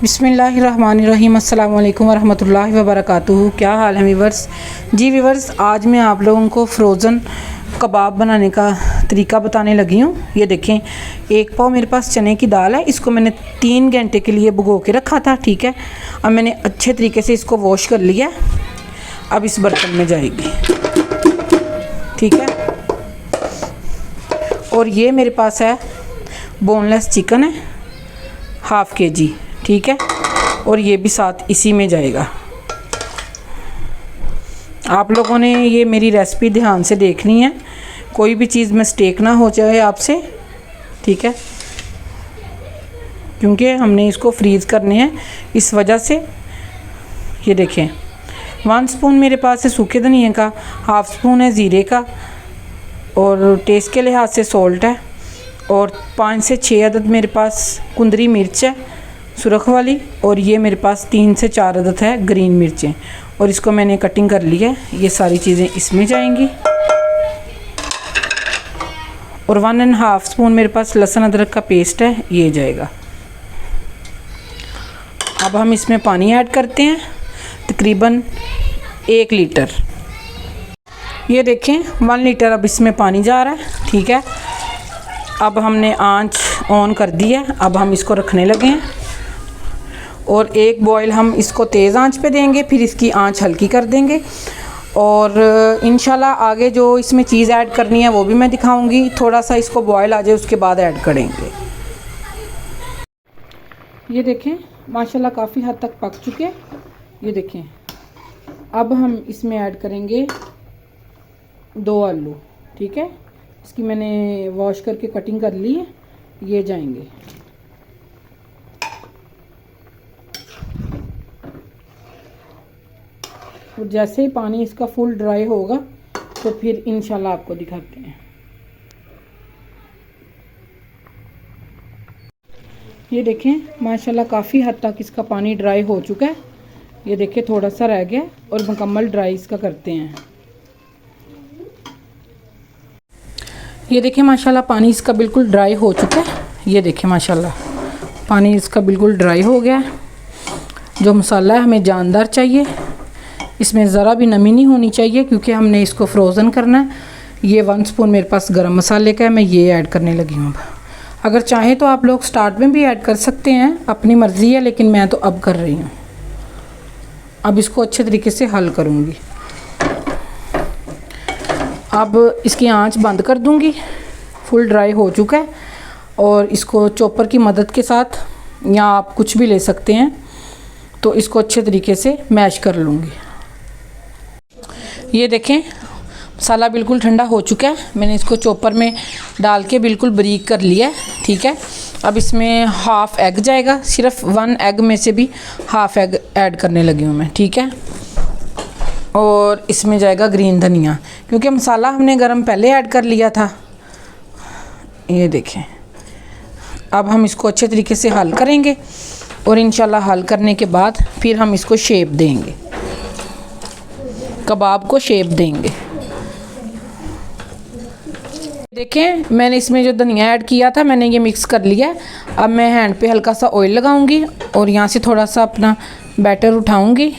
बिस्मिल्लाहिर्रहमानिर्रहीम अस्सलाम वालेकुम वरहमतुल्लाहि वबरकातुहू। क्या हाल है वीवर्स? जी वीवर्स, आज मैं आप लोगों को फ्रोज़न कबाब बनाने का तरीका बताने लगी हूँ। ये देखें, एक पाव मेरे पास चने की दाल है। इसको मैंने 3 घंटे के लिए भिगो के रखा था। ठीक है, अब मैंने अच्छे तरीके से इसको वॉश कर लिया। अब इस बर्तन में जाएगी। ठीक है, और ये मेरे पास है बोनलेस चिकन है, हाफ़ kg। ठीक है, और ये भी साथ इसी में जाएगा। आप लोगों ने ये मेरी रेसिपी ध्यान से देखनी है, कोई भी चीज़ मिस्टेक ना हो जाए आपसे। ठीक है, क्योंकि हमने इसको फ्रीज़ करने हैं, इस वजह से। ये देखें, 1 स्पून मेरे पास है सूखे धनिए का, हाफ़ स्पून है ज़ीरे का, और टेस्ट के लिहाज से सॉल्ट है, और 5 से 6 अदद मेरे पास कुंदरी मिर्च है सुरख वाली, और ये मेरे पास 3 से 4 अदद है ग्रीन मिर्चें, और इसको मैंने कटिंग कर ली है। ये सारी चीज़ें इसमें जाएंगी, और 1.5 स्पून मेरे पास लहसुन अदरक का पेस्ट है, ये जाएगा। अब हम इसमें पानी ऐड करते हैं, तकरीबन 1 लीटर। ये देखें, 1 लीटर अब इसमें पानी जा रहा है। ठीक है, अब हमने आंच ऑन कर दी है। अब हम इसको रखने लगे हैं, और एक बॉयल हम इसको तेज़ आंच पे देंगे, फिर इसकी आंच हल्की कर देंगे, और इंशाल्लाह आगे जो इसमें चीज़ ऐड करनी है वो भी मैं दिखाऊंगी। थोड़ा सा इसको बॉयल आ जाए उसके बाद ऐड करेंगे। ये देखें, माशाल्लाह काफ़ी हद तक पक चुके। ये देखें, अब हम इसमें ऐड करेंगे 2 आलू। ठीक है, इसकी मैंने वॉश करके कटिंग कर ली है, ये जाएंगे। और जैसे ही पानी इसका फुल ड्राई होगा तो फिर इंशाल्लाह आपको दिखाते हैं। ये देखें, माशाल्लाह काफ़ी हद तक इसका पानी ड्राई हो चुका है। ये देखें, थोड़ा सा रह गया, और मुकम्मल ड्राई इसका करते हैं। ये देखें, माशाल्लाह पानी इसका बिल्कुल ड्राई हो चुका है। ये देखें, माशाल्लाह पानी इसका बिल्कुल ड्राई हो गया है। जो मसाला है हमें जानदार चाहिए, इसमें ज़रा भी नमी नहीं होनी चाहिए, क्योंकि हमने इसको फ्रोज़न करना है। ये 1 स्पून मेरे पास गरम मसाले का है, मैं ये ऐड करने लगी हूँ। अगर चाहें तो आप लोग स्टार्ट में भी ऐड कर सकते हैं, अपनी मर्ज़ी है, लेकिन मैं तो अब कर रही हूँ। अब इसको अच्छे तरीके से हल करूँगी। अब इसकी आंच बंद कर दूँगी। फुल ड्राई हो चुका है, और इसको चॉपर की मदद के साथ, या आप कुछ भी ले सकते हैं, तो इसको अच्छे तरीके से मैश कर लूँगी। ये देखें, मसाला बिल्कुल ठंडा हो चुका है। मैंने इसको चॉपर में डाल के बिल्कुल बारीक कर लिया है। ठीक है, अब इसमें हाफ़ एग जाएगा। सिर्फ 1 एग में से भी हाफ़ एग ऐड करने लगी हूँ मैं। ठीक है, और इसमें जाएगा ग्रीन धनिया, क्योंकि मसाला हमने गरम पहले ऐड कर लिया था। ये देखें, अब हम इसको अच्छे तरीके से हल करेंगे, और इंशाल्लाह हल करने के बाद फिर हम इसको शेप देंगे, कबाब को शेप देंगे। देखें, मैंने इसमें जो धनिया ऐड किया था, मैंने ये मिक्स कर लिया है। अब मैं हैंड पे हल्का सा ऑयल लगाऊंगी, और यहाँ से थोड़ा सा अपना बैटर उठाऊंगी,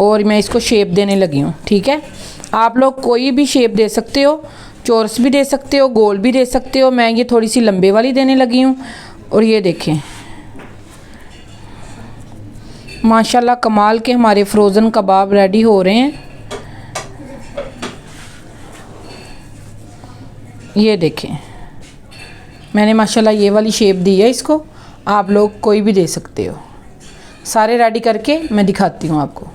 और मैं इसको शेप देने लगी हूँ। ठीक है, आप लोग कोई भी शेप दे सकते हो, चौरस भी दे सकते हो, गोल भी दे सकते हो। मैं ये थोड़ी सी लंबे वाली देने लगी हूँ। और ये देखें, माशाल्लाह कमाल के हमारे फ्रोज़न कबाब रेडी हो रहे हैं। ये देखें, मैंने माशाल्लाह ये वाली शेप दी है इसको। आप लोग कोई भी दे सकते हो। सारे रेडी करके मैं दिखाती हूँ आपको।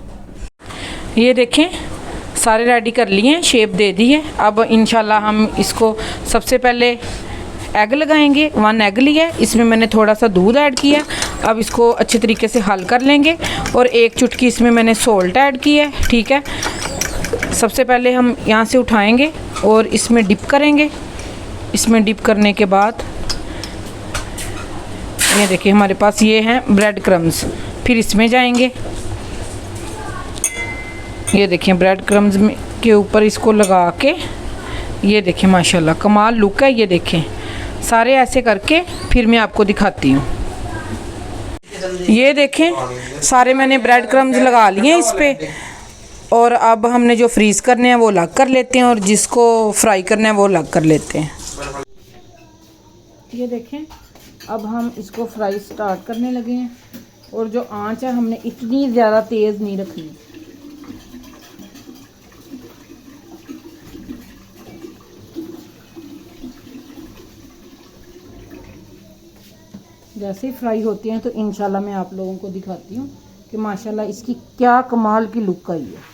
ये देखें, सारे रेडी कर लिए हैं, शेप दे दी है। अब इंशाल्लाह हम इसको सबसे पहले एग लगाएंगे। 1 एग लिया है, इसमें मैंने थोड़ा सा दूध ऐड किया। अब इसको अच्छे तरीके से हल कर लेंगे, और 1 चुटकी इसमें मैंने सॉल्ट ऐड की है। ठीक है, सबसे पहले हम यहाँ से उठाएंगे और इसमें डिप करेंगे। इसमें डिप करने के बाद ये देखिए, हमारे पास ये हैं ब्रेड क्रम्स, फिर इसमें जाएंगे। ये देखिए, ब्रेड क्रम्स के ऊपर इसको लगा के, ये देखिए माशाल्लाह कमाल लुक है। ये देखें, सारे ऐसे करके फिर मैं आपको दिखाती हूँ। ये देखें सारे मैंने ब्रेड क्रम्स लगा लिए हैं इस पे, और अब हमने जो फ्रीज़ करने हैं वो अलग कर लेते हैं और जिसको फ्राई करना है वो अलग कर लेते हैं। ये देखें अब हम इसको फ्राई स्टार्ट करने लगे हैं, और जो आंच है हमने इतनी ज़्यादा तेज़ नहीं रखनी। जैसे ही फ्राई होती हैं तो इंशाल्लाह मैं आप लोगों को दिखाती हूँ कि माशाल्लाह इसकी क्या कमाल की लुक आई है।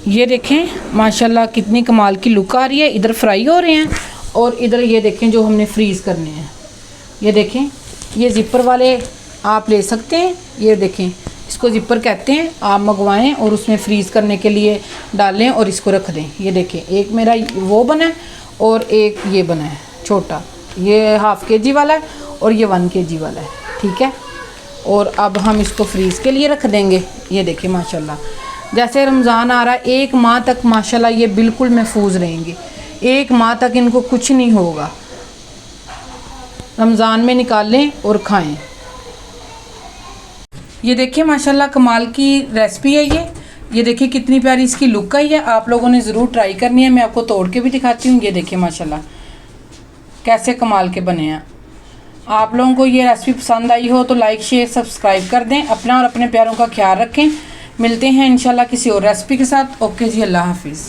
ये देखें माशाल्लाह कितनी कमाल की लुक आ रही है। इधर फ्राई हो रहे हैं और इधर ये देखें जो हमने फ्रीज़ करने हैं। ये देखें ये ज़िपर वाले आप ले सकते हैं। ये देखें इसको ज़िपर कहते हैं, आप मंगवाएं और उसमें फ्रीज़ करने के लिए डालें और इसको रख दें। ये देखें एक मेरा वो बना है और एक ये बना है छोटा, ये ½ kg वाला है और ये 1 kg वाला है, ठीक है। और अब हम इसको फ्रीज़ के लिए रख देंगे। ये देखिए माशाल्लाह जैसे रमज़ान आ रहा है 1 माह तक माशाल्लाह ये बिल्कुल महफूज रहेंगे। 1 माह तक इनको कुछ नहीं होगा। रमज़ान में निकालें और खाएं। ये देखिए माशाल्लाह कमाल की रेसिपी है ये देखिए कितनी प्यारी इसकी लुक आई है। आप लोगों ने ज़रूर ट्राई करनी है। मैं आपको तोड़ के भी दिखाती हूँ। ये देखिए माशाल्लाह कैसे कमाल के बने हैं। आप लोगों को ये रेसिपी पसंद आई हो तो लाइक शेयर सब्सक्राइब कर दें। अपना और अपने प्यारों का ख्याल रखें। मिलते हैं इंशाल्लाह किसी और रेसिपी के साथ। ओके जी, अल्लाह हाफिज़।